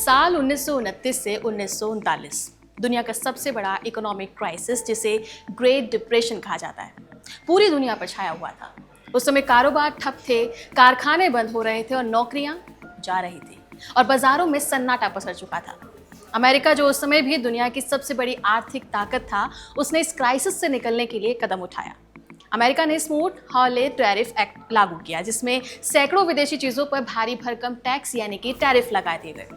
साल 1929 से 1939 दुनिया का सबसे बड़ा इकोनॉमिक क्राइसिस, जिसे ग्रेट डिप्रेशन कहा जाता है, पूरी दुनिया पर छाया हुआ था। उस समय कारोबार ठप थे, कारखाने बंद हो रहे थे और नौकरियां जा रही थी और बाजारों में सन्नाटा पसर चुका था। अमेरिका, जो उस समय भी दुनिया की सबसे बड़ी आर्थिक ताकत था, उसने इस क्राइसिस से निकलने के लिए कदम उठाया। अमेरिका ने स्मूथ-हॉर्ले टैरिफ एक्ट लागू किया, जिसमें सैकड़ों विदेशी चीजों पर भारी भरकम टैक्स यानी कि टैरिफ लगा दिए गए।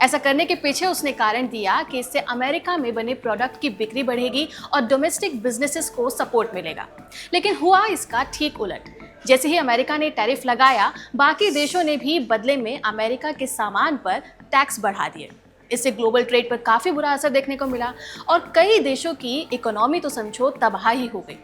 ऐसा करने के पीछे उसने कारण दिया कि इससे अमेरिका में बने प्रोडक्ट की बिक्री बढ़ेगी और डोमेस्टिक बिजनेसेस को सपोर्ट मिलेगा। लेकिन हुआ इसका ठीक उलट। जैसे ही अमेरिका ने टैरिफ लगाया, बाकी देशों ने भी बदले में अमेरिका के सामान पर टैक्स बढ़ा दिए। इससे ग्लोबल ट्रेड पर काफी बुरा असर देखने को मिला और कई देशों की इकोनॉमी तो समझो तबाही हो गई।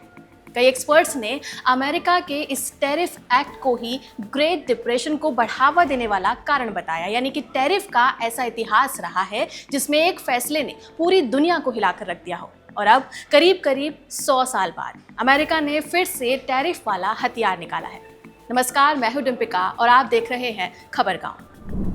कई एक्सपर्ट्स ने अमेरिका के इस टैरिफ एक्ट को ही ग्रेट डिप्रेशन को बढ़ावा देने वाला कारण बताया। यानी कि टैरिफ का ऐसा इतिहास रहा है जिसमें एक फैसले ने पूरी दुनिया को हिलाकर रख दिया हो। और अब करीब करीब 100 साल बाद अमेरिका ने फिर से टैरिफ वाला हथियार निकाला है। नमस्कार, मैं हूं डिम्पिका और आप देख रहे हैं खबरगांव।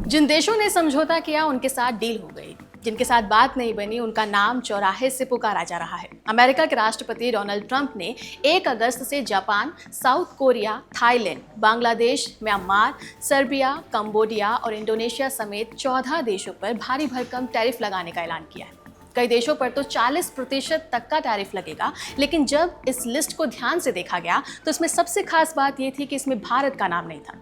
जिन देशों ने समझौता किया उनके साथ डील हो गई, जिनके साथ बात नहीं बनी उनका नाम चौराहे से पुकारा जा रहा है। अमेरिका के राष्ट्रपति डोनाल्ड ट्रंप ने 1 अगस्त से Japan, south Korea, Thailand, Bangladesh, Myanmar, Serbia, Cambodia और इंडोनेशिया समेत 14 देशों पर भारी भरकम टैरिफ लगाने का ऐलान किया है। कई देशों पर तो 40% तक का टैरिफ लगेगा। लेकिन जब इस लिस्ट को ध्यान से देखा गया तो इसमें सबसे खास बात यह थी कि इसमें भारत का नाम नहीं था।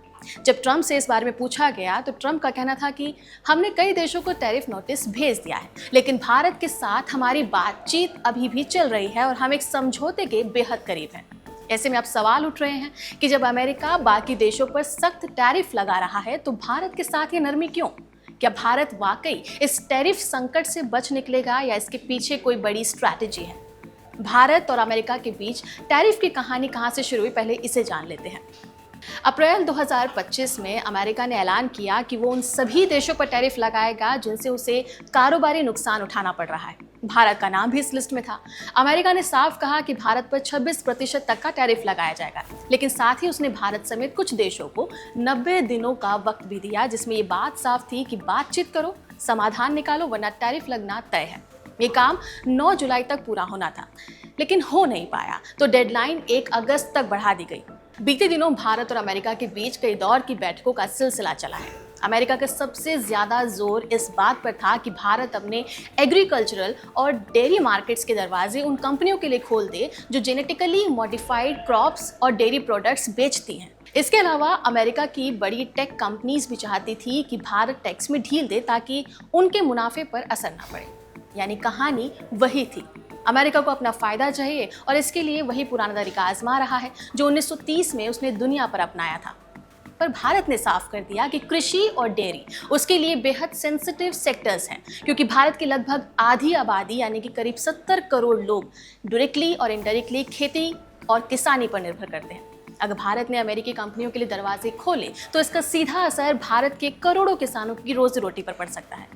जब ट्रंप से इस बारे में पूछा गया तो ट्रंप का कहना था कि हमने कई देशों को टैरिफ नोटिस भेज दिया है, लेकिन भारत के साथ हमारी बातचीत अभी भी चल रही है और हम एक समझौते के बेहद करीब हैं। ऐसे में अब सवाल उठ रहे हैं कि जब अमेरिका बाकी देशों पर सख्त टैरिफ लगा रहा है तो भारत के साथ ये नरमी क्यों? क्या भारत वाकई इस टैरिफ संकट से बच निकलेगा या इसके पीछे कोई बड़ी स्ट्रैटेजी है? भारत और अमेरिका के बीच टैरिफ की कहानी कहां से शुरू हुई, पहले इसे जान लेते हैं। अप्रैल 2025 में अमेरिका ने ऐलान किया कि वो उन सभी देशों पर टैरिफ लगाएगा जिनसे उसे कारोबारी नुकसान उठाना पड़ रहा है। भारत का नाम भी इस लिस्ट में था। अमेरिका ने साफ कहा कि भारत पर 26% तक का टैरिफ लगाया जाएगा, लेकिन साथ ही उसने भारत समेत कुछ देशों को 90 दिनों का वक्त भी दिया, जिसमें ये बात साफ थी कि बातचीत करो, समाधान निकालो, वरना टैरिफ लगना तय है। ये काम 9 जुलाई तक पूरा होना था, लेकिन हो नहीं पाया, तो डेडलाइन 1 अगस्त तक बढ़ा दी गई। बीते दिनों भारत और अमेरिका के बीच कई दौर की बैठकों का सिलसिला चला है। अमेरिका का सबसे ज्यादा जोर इस बात पर था कि भारत अपने एग्रीकल्चरल और डेयरी मार्केट्स के दरवाजे उन कंपनियों के लिए खोल दे जो जेनेटिकली मॉडिफाइड क्रॉप्स और डेयरी प्रोडक्ट्स बेचती हैं। इसके अलावा अमेरिका की बड़ी टेक कंपनीज भी चाहती थी कि भारत टैक्स में ढील दे ताकि उनके मुनाफे पर असर न पड़े। यानी कहानी वही थी, अमेरिका को अपना फायदा चाहिए और इसके लिए वही पुराना तरीका आजमा रहा है जो 1930 में उसने दुनिया पर अपनाया था। पर भारत ने साफ कर दिया कि कृषि और डेयरी उसके लिए बेहद सेंसिटिव सेक्टर्स हैं, क्योंकि भारत की लगभग आधी आबादी यानी कि करीब 70 करोड़ लोग डायरेक्टली और इनडायरेक्टली खेती और किसानी पर निर्भर करते हैं। अगर भारत ने अमेरिकी कंपनियों के लिए दरवाजे खोले तो इसका सीधा असर भारत के करोड़ों किसानों की रोजी रोटी पर पड़ सकता है।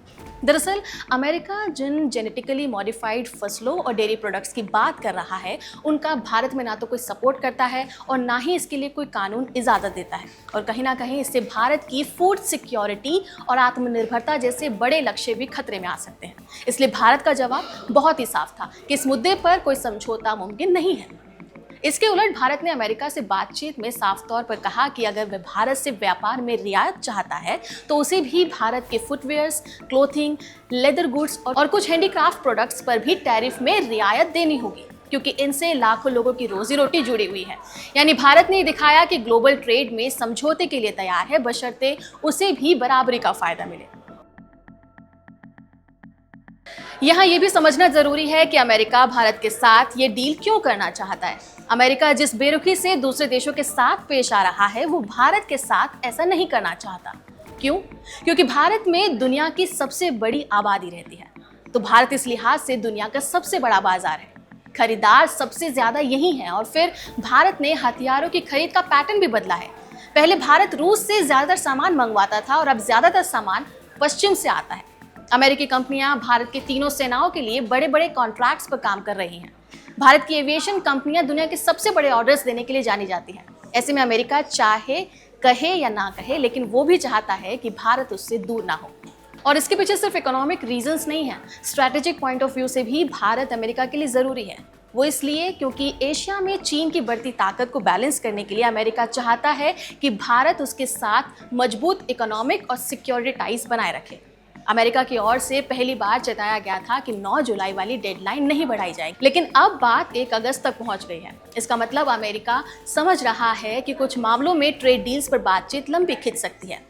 दरअसल अमेरिका जिन जेनेटिकली मॉडिफाइड फसलों और डेयरी प्रोडक्ट्स की बात कर रहा है, उनका भारत में ना तो कोई सपोर्ट करता है और ना ही इसके लिए कोई कानून इजाज़त देता है। और कहीं ना कहीं इससे भारत की फूड सिक्योरिटी और आत्मनिर्भरता जैसे बड़े लक्ष्य भी खतरे में आ सकते हैं। इसलिए भारत का जवाब बहुत ही साफ था कि इस मुद्दे पर कोई समझौता मुमकिन नहीं है। इसके उलट भारत ने अमेरिका से बातचीत में साफ तौर पर कहा कि अगर वह भारत से व्यापार में रियायत चाहता है तो उसे भी भारत के फुटवेयर्स, क्लोथिंग, लेदर गुड्स और कुछ हैंडीक्राफ्ट प्रोडक्ट्स पर भी टैरिफ में रियायत देनी होगी, क्योंकि इनसे लाखों लोगों की रोजी रोटी जुड़ी हुई है। यानी भारत ने दिखाया कि ग्लोबल ट्रेड में समझौते के लिए तैयार है, बशर्ते उसे भी बराबरी का फायदा मिले। यहाँ ये भी समझना जरूरी है कि अमेरिका भारत के साथ ये डील क्यों करना चाहता है। अमेरिका जिस बेरुखी से दूसरे देशों के साथ पेश आ रहा है, वो भारत के साथ ऐसा नहीं करना चाहता। क्यों? क्योंकि भारत में दुनिया की सबसे बड़ी आबादी रहती है, तो भारत इस लिहाज से दुनिया का सबसे बड़ा बाजार है। खरीदार सबसे ज्यादा यही हैं और फिर भारत ने हथियारों की खरीद का पैटर्न भी बदला है। पहले भारत रूस से ज्यादातर सामान मंगवाता था और अब ज्यादातर सामान पश्चिम से आता है। अमेरिकी कंपनियां भारत की तीनों सेनाओं के लिए बड़े बड़े कॉन्ट्रैक्ट्स पर काम कर रही हैं। भारत की एविएशन कंपनियां दुनिया के सबसे बड़े ऑर्डर्स देने के लिए जानी जाती हैं। ऐसे में अमेरिका चाहे कहे या ना कहे, लेकिन वो भी चाहता है कि भारत उससे दूर ना हो। और इसके पीछे सिर्फ इकोनॉमिक रीजंस नहीं है, स्ट्रैटेजिक पॉइंट ऑफ व्यू से भी भारत अमेरिका के लिए ज़रूरी है। वो इसलिए क्योंकि एशिया में चीन की बढ़ती ताकत को बैलेंस करने के लिए अमेरिका चाहता है कि भारत उसके साथ मजबूत इकोनॉमिक और सिक्योरिटी टाइज बनाए रखे। अमेरिका की ओर से पहली बार जताया गया था कि 9 जुलाई वाली डेडलाइन नहीं बढ़ाई जाएगी, लेकिन अब बात 1 अगस्त तक पहुंच गई है। इसका मतलब अमेरिका समझ रहा है कि कुछ मामलों में ट्रेड डील्स पर बातचीत लंबी खिंच सकती है।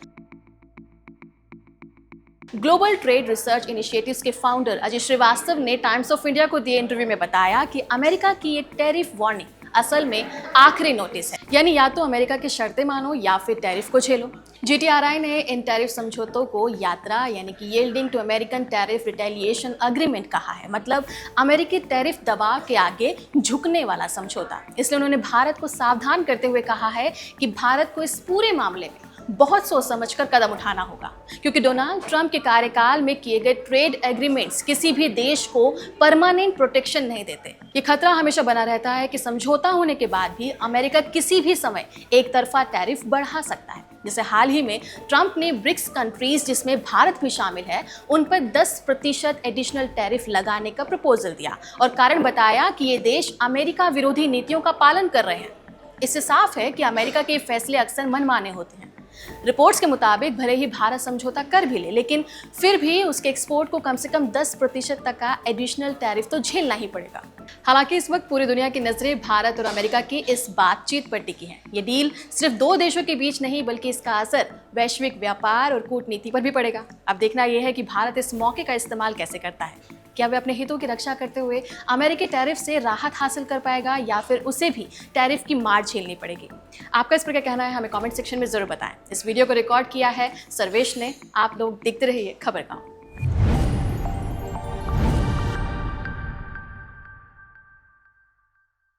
ग्लोबल ट्रेड रिसर्च इनिशिएटिव्स के फाउंडर अजय श्रीवास्तव ने टाइम्स ऑफ इंडिया को दिए इंटरव्यू में बताया कि अमेरिका की ये टैरिफ वार्निंग असल में आखिरी नोटिस है, यानी या तो अमेरिका की शर्तें मानो या फिर टैरिफ को झेलो। GTRI ने इन टैरिफ समझौतों को यात्रा यानी कि yielding to American tariff retaliation agreement कहा है, मतलब अमेरिकी टैरिफ दबाव के आगे झुकने वाला समझौता। इसलिए उन्होंने भारत को सावधान करते हुए कहा है कि भारत को इस पूरे मामले में बहुत सोच समझकर कदम उठाना होगा, क्योंकि डोनाल्ड ट्रंप के कार्यकाल में किए गए ट्रेड एग्रीमेंट्स किसी भी देश को परमानेंट प्रोटेक्शन नहीं देते। ये खतरा हमेशा बना रहता है कि समझौता होने के बाद भी अमेरिका किसी भी समय एक तरफा टैरिफ बढ़ा सकता है। जैसे हाल ही में ट्रंप ने ब्रिक्स कंट्रीज, जिसमें भारत भी शामिल है, उन पर 10% एडिशनल टैरिफ लगाने का प्रपोजल दिया और कारण बताया कि ये देश अमेरिका विरोधी नीतियों का पालन कर रहे हैं। इससे साफ है कि अमेरिका के फैसले अक्सर मनमाने होते हैं। रिपोर्ट्स के मुताबिक भले ही भारत समझौता कर भी ले, लेकिन फिर भी उसके एक्सपोर्ट को कम से कम 10% तक का एडिशनल टैरिफ तो झेलना ही पड़ेगा। हालांकि इस वक्त पूरी दुनिया की नजरें भारत और अमेरिका की इस बातचीत पर टिकी हैं। ये डील सिर्फ 2 देशों के बीच नहीं, बल्कि इसका असर वैश्विक व्यापार और कूटनीति पर भी पड़ेगा। अब देखना यह है कि भारत इस मौके का इस्तेमाल कैसे करता है। क्या वे अपने हितों की रक्षा करते हुए अमेरिकी टैरिफ से राहत हासिल कर पाएगा, या फिर उसे भी टैरिफ की मार झेलनी पड़ेगी। आपका इस पर क्या कहना है, हमें कमेंट सेक्शन में जरूर बताएं। इस वीडियो को रिकॉर्ड किया है सर्वेश ने। आप लोग देखते रहिए खबर गाँव।